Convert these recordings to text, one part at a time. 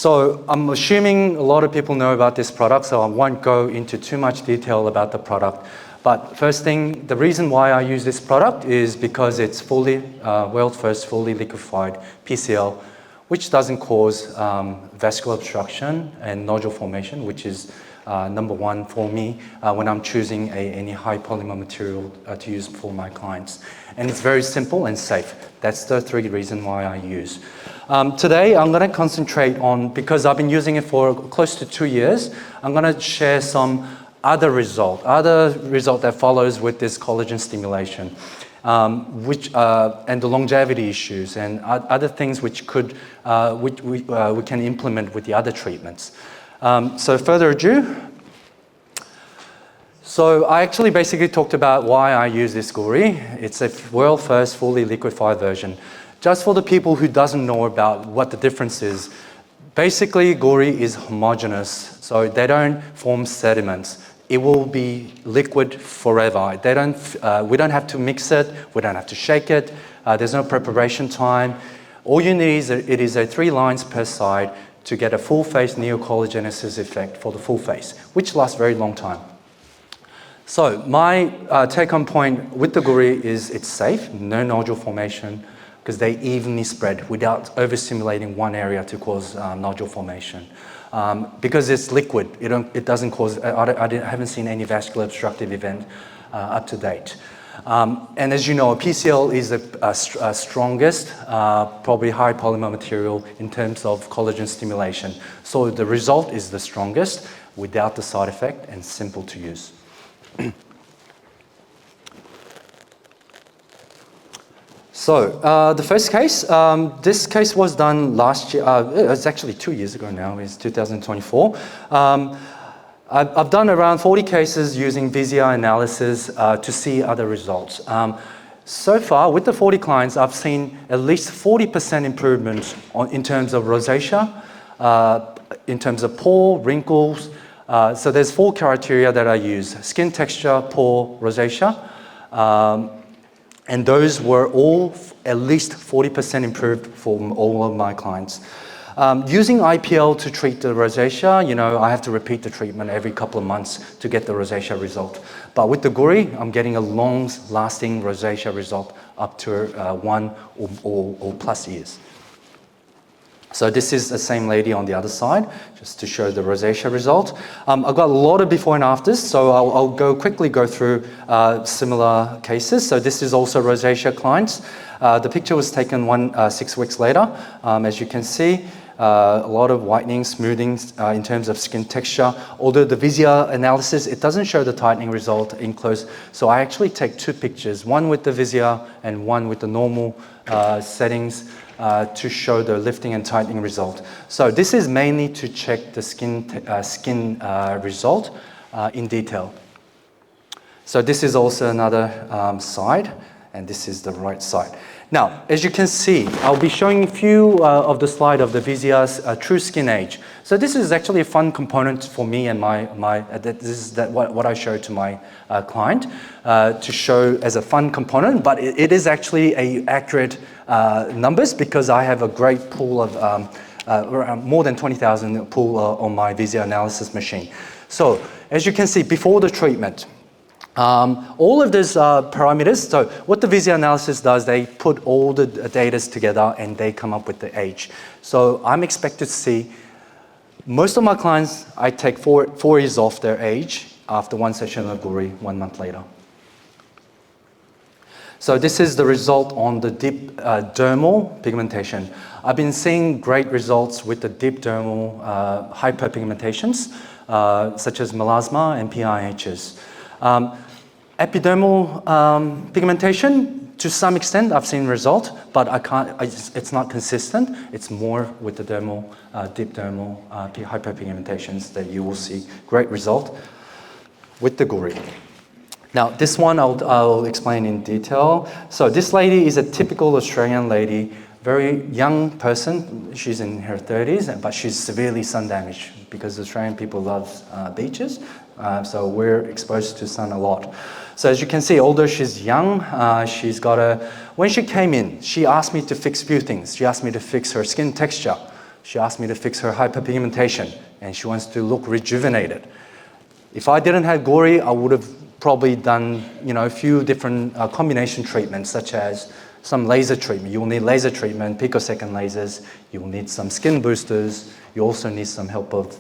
So I'm assuming a lot of people know about this product, so I won't go into too much detail about the product. But first thing, the reason why I use this product is because it's world's first fully liquefied PCL, which doesn't cause vascular obstruction and nodule formation, which is number one for me when I'm choosing any high polymer material to use for my clients. And it's very simple and safe. That's the three reasons why I use. Today, I'm going to concentrate on, because I've been using it for close to 2 years, I'm going to share some other result that follows with this collagen stimulation, and the longevity issues and other things which we can implement with the other treatments. So further ado, so I actually basically talked about why I use this Gouri. It's a world first fully liquefied version. Just for the people who doesn't know about what the difference is, basically Gouri is homogeneous, so they don't form sediments. It will be liquid forever. We don't have to mix it, we don't have to shake it, there's no preparation time. All you need is it is 3 lines per side to get a full face neocollagenesis effect for the full face, which lasts a very long time. So my take-home point with the Gouri is it's safe, no nodule formation, because they evenly spread without overstimulating one area to cause nodule formation. Because it's liquid, it doesn't cause, I haven't seen any vascular obstructive event up to date. And as you know, a PCL is the strongest, probably high polymer material in terms of collagen stimulation. So the result is the strongest without the side effect and simple to use. So the first case, this case was done last year, it's actually 2 years ago now, it's 2024. I've done around 40 cases using VCR analysis to see other results. So far, with the 40 clients, I've seen at least 40% improvement in terms of rosacea, in terms of pore, wrinkles. So there's 4 criteria that I use: skin texture, pore, rosacea. And those were all at least 40% improved for all of my clients. Using IPL to treat the rosacea, I have to repeat the treatment every couple of months to get the rosacea result. But with the Gouri, I'm getting a long-lasting rosacea result up to 1 or plus years. So this is the same lady on the other side, just to show the rosacea result. I've got a lot of before and afters, so I'll quickly go through similar cases. So this is also rosacea clients. The picture was taken 6 weeks later. As you can see, a lot of whitening, smoothing in terms of skin texture. Although the VCR analysis, it doesn't show the tightening result in close. So I actually take 2 pictures, one with the VCR and one with the normal settings, to show the lifting and tightening result. So this is mainly to check the skin result in detail. So this is also another side, and this is the right side. Now, as you can see, I'll be showing a few of the slide of the VCR's true skin age. So this is actually a fun component for me and this is what I show to my client to show as a fun component, but it is actually a accurate numbers because I have a great pool of more than 20,000 pool on my VCR analysis machine. So as you can see, before the treatment, all of these parameters, so what the VCR analysis does, they put all the data together and they come up with the age. So I'm expected to see most of my clients, I take 4 years off their age after 1 session of Gouri 1 month later. So this is the result on the deep dermal pigmentation. I've been seeing great results with the deep dermal hyperpigmentations, such as melasma and PIHs. Epidermal pigmentation, to some extent, I've seen result, but it's not consistent. It's more with the dermal, deep dermal hyperpigmentations that you will see great result with the Gouri. Now, this one I'll explain in detail. So this lady is a typical Australian lady, very young person. She's in her 30s, but she's severely sun damaged because Australian people love beaches. So we're exposed to sun a lot. So as you can see, although she's young, she's got when she came in, she asked me to fix a few things. She asked me to fix her skin texture. She asked me to fix her hyperpigmentation, and she wants to look rejuvenated. If I didn't have Gouri, I would have probably done, a few different combination treatments, such as some laser treatment. You will need laser treatment, picosecond lasers. You will need some skin boosters. You also need some help of,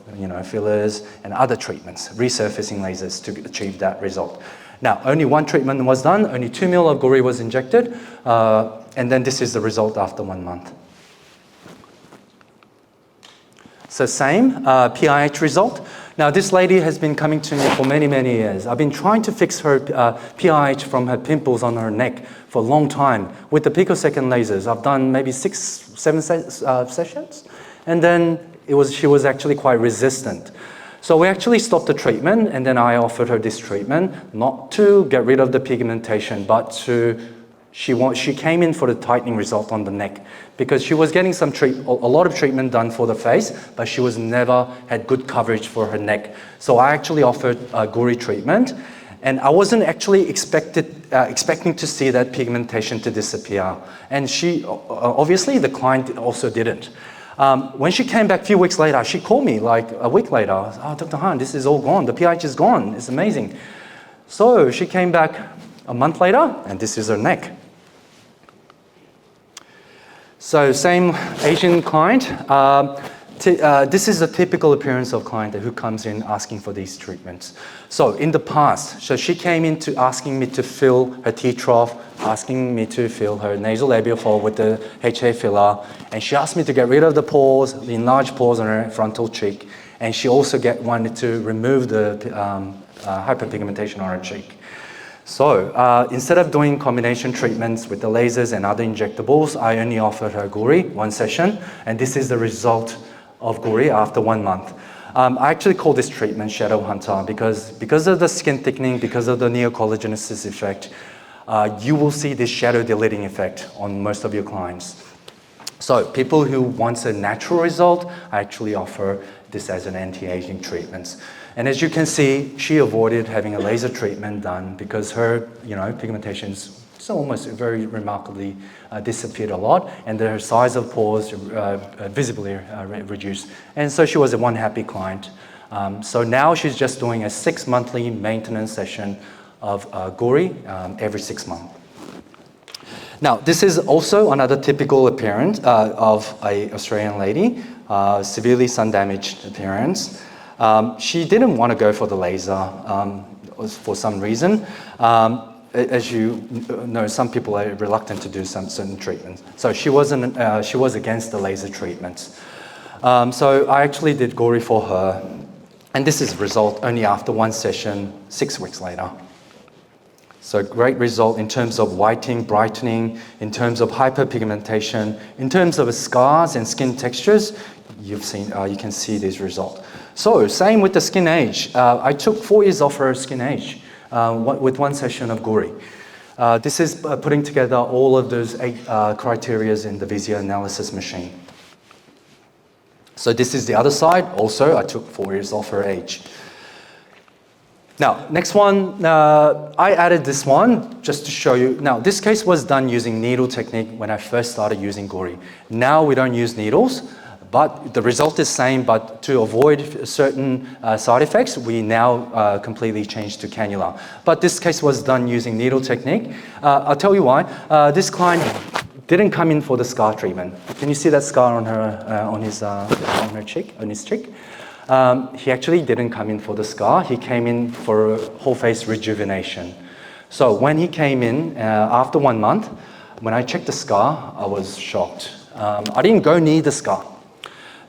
fillers and other treatments, resurfacing lasers to achieve that result. Now, only one treatment was done. Only 2 ml of Gouri was injected, and then this is the result after 1 month. So same PIH result. Now, this lady has been coming to me for many, many years. I've been trying to fix her PIH from her pimples on her neck for a long time with the picosecond lasers. I've done maybe 6, 7 sessions, and then she was actually quite resistant. So we actually stopped the treatment, and then I offered her this treatment, not to get rid of the pigmentation, but she came in for the tightening result on the neck, because she was getting a lot of treatment done for the face, but she was never had good coverage for her neck. So I actually offered Gouri treatment, and I wasn't actually expecting to see that pigmentation to disappear. And obviously the client also didn't. When she came back a few weeks later, she called me like a week later. Oh, Dr. Han, this is all gone. The pH is gone. It's amazing. So she came back a month later, and this is her neck. So same Asian client. This is a typical appearance of client who comes in asking for these treatments. So in the past, she came in asking me to fill her teeth trough, asking me to fill her nasolabial fold with the HA filler, and she asked me to get rid of the pores, the enlarged pores on her frontal cheek, and she also wanted to remove the hyperpigmentation on her cheek. So instead of doing combination treatments with the lasers and other injectables, I only offered her Gouri 1 session, and this is the result of Gouri after 1 month. I actually call this treatment Shadow Hunter because of the skin thickening, because of the neocollagenesis effect, you will see this shadow deleting effect on most of your clients. So people who want a natural result, I actually offer this as an anti-aging treatment. And as you can see, she avoided having a laser treatment done because her, pigmentations almost very remarkably disappeared a lot, and her size of pores visibly reduced. And so she was a one happy client. So now she's just doing a 6 monthly maintenance session of Gouri every 6 months. Now, this is also another typical appearance of an Australian lady, severely sun-damaged appearance. She didn't want to go for the laser for some reason. As you know, some people are reluctant to do some certain treatments. So she was against the laser treatments. So I actually did Gouri for her, and this is the result only after 1 session, 6 weeks later. So great result in terms of whitening, brightening, in terms of hyperpigmentation, in terms of scars and skin textures. You can see this result. So same with the skin age. I took 4 years off her skin age with 1 session of Gouri. This is putting together all of those 8 criteria in the Visio analysis machine. So this is the other side. Also, I took 4 years off her age. Now, next one, I added this one just to show you. Now, this case was done using needle technique when I first started using Gouri. Now we don't use needles, but the result is same, but to avoid certain side effects, we now completely changed to cannula. But this case was done using needle technique. I'll tell you why. This client didn't come in for the scar treatment. Can you see that scar on his cheek? He actually didn't come in for the scar. He came in for whole face rejuvenation. So when he came in after 1 month, when I checked the scar, I was shocked. I didn't go near the scar.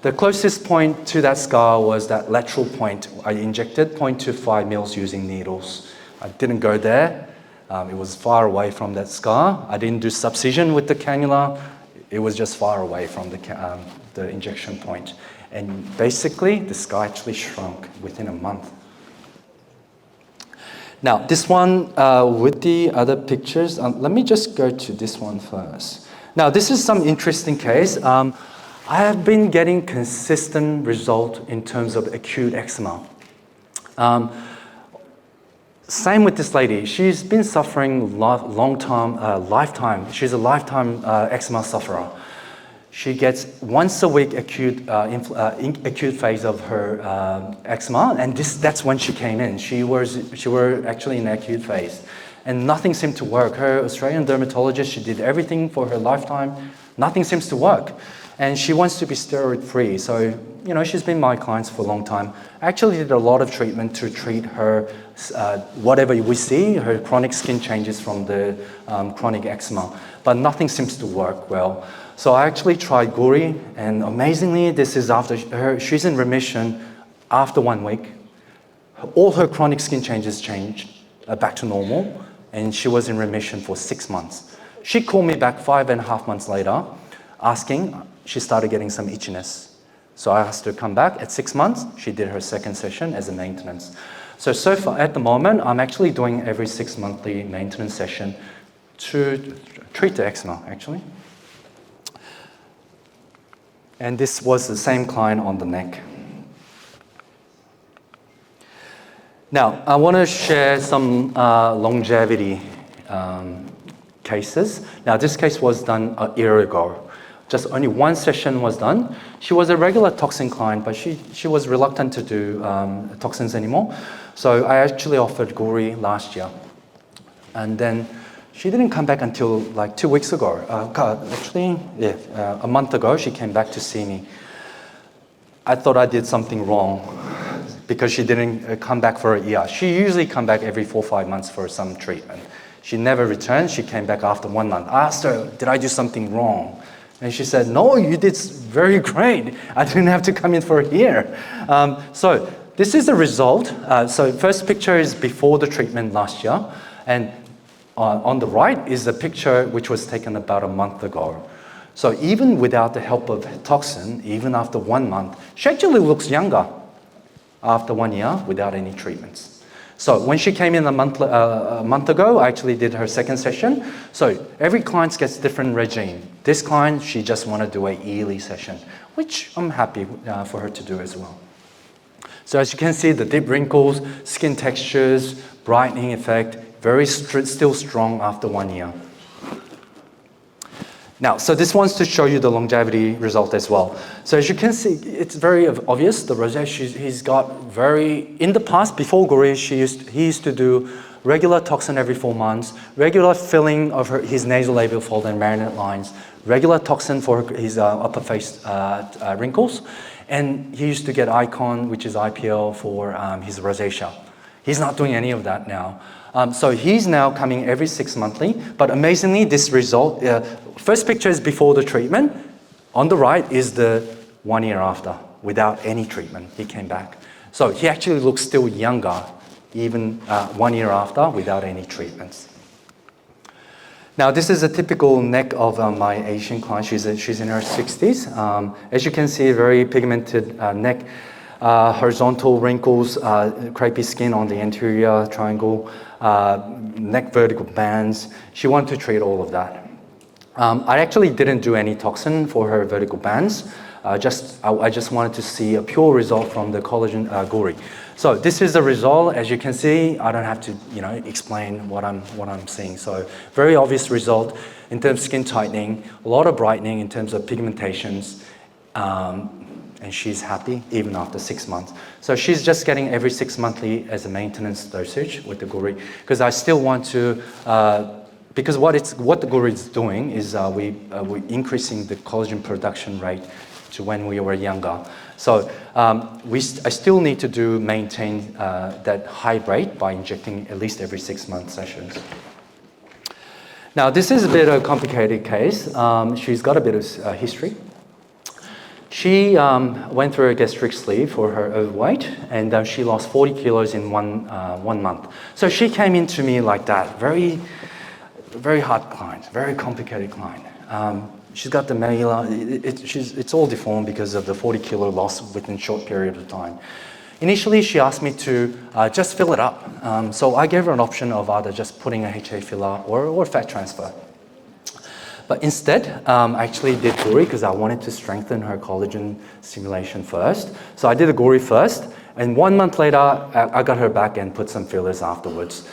The closest point to that scar was that lateral point. I injected 0.25 mils using needles. I didn't go there. It was far away from that scar. I didn't do subcision with the cannula. It was just far away from the injection point. And basically, the scar actually shrunk within a month. Now, this one with the other pictures, let me just go to this one first. Now, this is some interesting case. I have been getting consistent result in terms of acute eczema. Same with this lady. She's been suffering lifetime. She's a lifetime eczema sufferer. she gets once a week acute phase of her eczema, and that's when she came in. She were actually in acute phase, and nothing seemed to work. Her Australian dermatologist, she did everything for her lifetime, nothing seems to work, and she wants to be steroid free. So she's been my client for a long time. I actually did a lot of treatment to treat her whatever we see, her chronic skin changes from the chronic eczema, but nothing seems to work well. So I actually tried Gouri, and amazingly, this is after she's in remission after 1 week. All her chronic skin changes changed back to normal, and she was in remission for 6 months. She called me back 5.5 months later, asking, she started getting some itchiness. So I asked her to come back. At 6 months, she did her second session as a maintenance. So far, at the moment, I'm actually doing every 6 monthly maintenance session to treat the eczema, actually. And this was the same client on the neck. Now, I want to share some longevity cases. Now, this case was done a year ago. Just only 1 session was done. She was a regular toxin client, but she was reluctant to do toxins anymore. So I actually offered Gouri last year. And then she didn't come back until like 2 weeks ago. A month ago, she came back to see me. I thought I did something wrong because she didn't come back for a year. She usually come back every 4 or 5 months for some treatment. She never returned. She came back after 1 month. I asked her, did I do something wrong? And she said, no, you did very great. I didn't have to come in for a year. So this is the result. So first picture is before the treatment last year. And on the right is the picture which was taken about a month ago. So even without the help of toxin, even after 1 month, she actually looks younger after 1 year without any treatments. So when she came in a month ago, I actually did her second session. So every client gets different regime. This client, she just want to do a yearly session, which I'm happy for her to do as well. So as you can see, the deep wrinkles, skin textures, brightening effect, still strong after 1 year. Now, so this wants to show you the longevity result as well. So as you can see, it's very obvious, the rosacea, he's got in the past, before Gouri, he used to do regular toxin every 4 months, regular filling of his nasolabial fold and marionette lines, regular toxin for his upper face wrinkles, and he used to get Icon, which is IPL, for his rosacea. He's not doing any of that now. So he's now coming every 6 monthly, but amazingly, this result, first picture is before the treatment. On the right is the 1 year after, without any treatment. He came back. So he actually looks still younger, even 1 year after, without any treatments. Now, this is a typical neck of my Asian client. She's in her 60s. As you can see, very pigmented neck. Horizontal wrinkles, crepey skin on the anterior triangle, neck vertical bands. She wanted to treat all of that. I actually didn't do any toxin for her vertical bands. I just wanted to see a pure result from the collagen Gouri. So this is the result. As you can see, I don't have to explain what I'm seeing. So very obvious result in terms of skin tightening, a lot of brightening in terms of pigmentations. And she's happy even after 6 months. So she's just getting every 6 monthly as a maintenance dosage with the Gouri, because I still want to, because what the Gouri is doing is we're increasing the collagen production rate to when we were younger. So I still need to maintain that high rate by injecting at least every 6 month sessions. Now this is a bit of a complicated case. She's got a bit of history. She went through a gastric sleeve for her overweight, and she lost 40 kilos in one month. So she came into me like that, very, very hard client, very complicated client. She's got the malar, it's all deformed because of the 40 kilo loss within a short period of time. Initially, she asked me to just fill it up. So I gave her an option of either just putting a HA filler or fat transfer. But instead, I actually did Gouri because I wanted to strengthen her collagen stimulation first. So I did the Gouri first, and 1 month later, I got her back and put some fillers afterwards.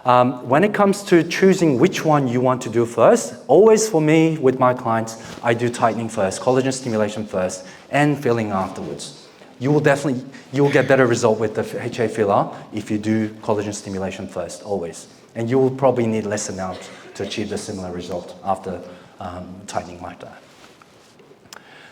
When it comes to choosing which one you want to do first, always for me, with my clients, I do tightening first, collagen stimulation first, and filling afterwards. You'll get better result with the HA filler if you do collagen stimulation first, always. And you will probably need less amount to achieve the similar result after tightening like that.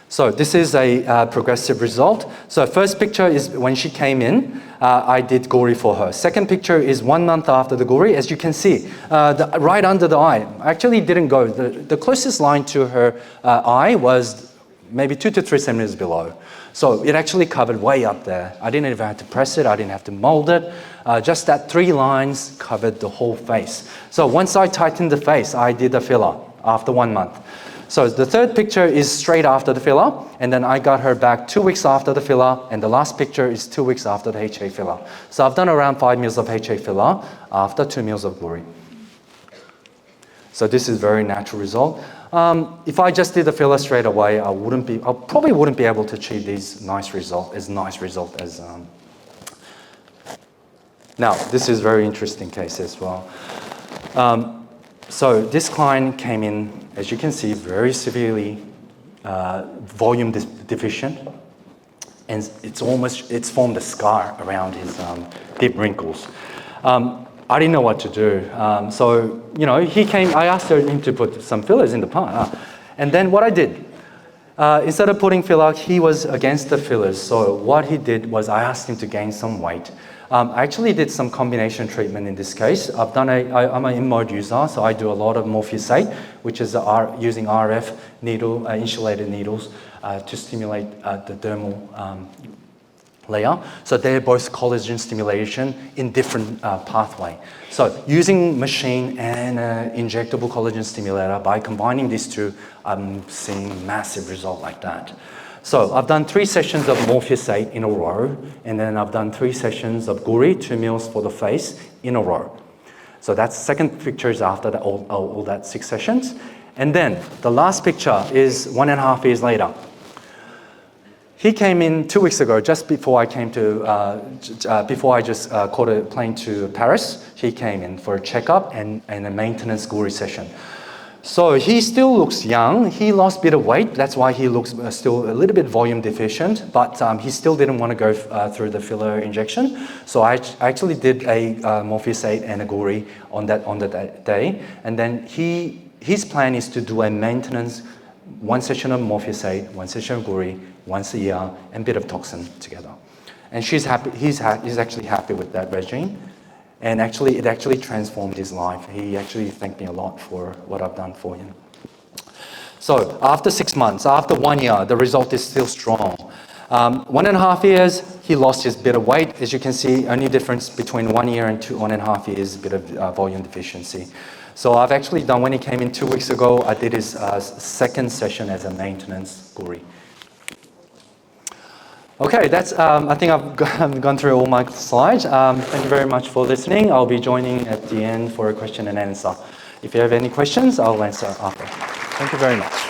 So this is a progressive result. So first picture is when she came in, I did Gouri for her. Second picture is 1 month after the Gouri. As you can see, right under the eye. I actually didn't go. The closest line to her eye was maybe 2 to 3 centimeters below. So it actually covered way up there. I didn't even have to press it. I didn't have to mold it. Just that 3 lines covered the whole face. So once I tightened the face, I did a filler after 1 month. So the third picture is straight after the filler, and then I got her back 2 weeks after the filler, and the last picture is 2 weeks after the HA filler. So I've done around 5 mils of HA filler after 2 mils of Gouri. So this is very natural result. If I just did the filler straight away, I probably wouldn't be able to achieve these nice result as. Now, this is a very interesting case as well. So this client came in, as you can see, very severely volume deficient, and it's formed a scar around his deep wrinkles. I didn't know what to do. So, he came, I asked him to put some fillers in the part. And then what I did, instead of putting filler, he was against the fillers. So what he did was I asked him to gain some weight. I actually did some combination treatment in this case. I'm an in-mode user, so I do a lot of morphosate, which is using RF needle, insulated needles to stimulate the dermal layer. So they're both collagen stimulation in different pathway. So using machine and injectable collagen stimulator, by combining these two, I'm seeing massive result like that. So I've done 3 sessions of morphosate in a row, and then I've done 3 sessions of Gouri, 2 mils for the face in a row. So that's second picture is after all that 6 sessions. And then the last picture is 1.5 years later. He came in 2 weeks ago, just before I came before I just caught a plane to Paris. He came in for a checkup and a maintenance Gouri session. So he still looks young. He lost a bit of weight. That's why he looks still a little bit volume deficient, but he still didn't want to go through the filler injection. So I actually did a morphosate and a Gouri on that day. And then his plan is to do a maintenance, 1 session of morphosate, 1 session of Gouri, once a year, and a bit of toxin together. And she's happy. He's actually happy with that regime. And actually, it actually transformed his life. He actually thanked me a lot for what I've done for him. So after 6 months, after 1 year, the result is still strong. 1.5 years, he lost his bit of weight. As you can see, only difference between 1 year and 1.5 years, a bit of volume deficiency. So I've actually done, when he came in 2 weeks ago, I did his second session as a maintenance Gouri. Okay, that's. I think I've gone through all my slides. Thank you very much for listening. I'll be joining at the end for a question and answer. If you have any questions, I'll answer after. Thank you very much.